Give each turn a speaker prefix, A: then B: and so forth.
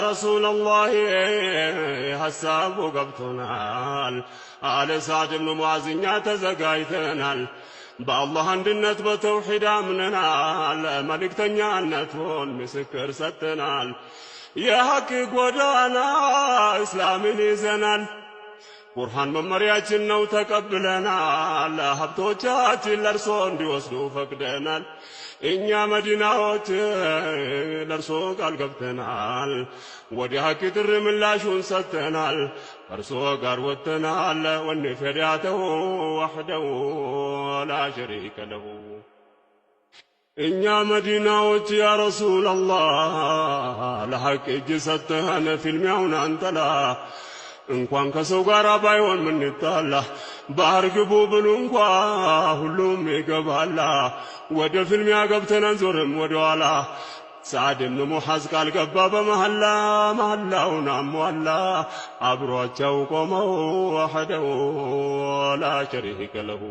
A: رسول الله حساب قبتنال آل سعد بن معاذ تزقايتنال بالله عندنا بتوحيد امننال ملك تنيانتون مسكر ستنال يا حق قدانا اسلامي زنال قرآن ممرياتنا نو تقبلنال حبتوچاچن لرسو እንዲወስዱ ፈቅደናል እኛ መዲናዎች ለርሶ ቃል ገብተናል ወዲያ ክትር ምላሹን ሰጥተናል እርሶ ጋር ወጥተናል ወንፈዳተው ወህደው لا شريك له እኛ መዲናዎች ያ ረሱል አላህ ለሐቅ እጅ ሰጥተን ፊልሚያውን አንተላ እንኳን ከሰው ጋር ባይሆን ምን ይጣላ ባህር ግቡ ብሉ እንኳን ሁሉም ይገባላ ወደ ፊልም ያገብተን አንዞርም ወደ ኋላ سعد بن معاذ ቃል ገባ በመሐላ መሐላውን አሟላ አብሯቸው ቆመው وحده لا شريك له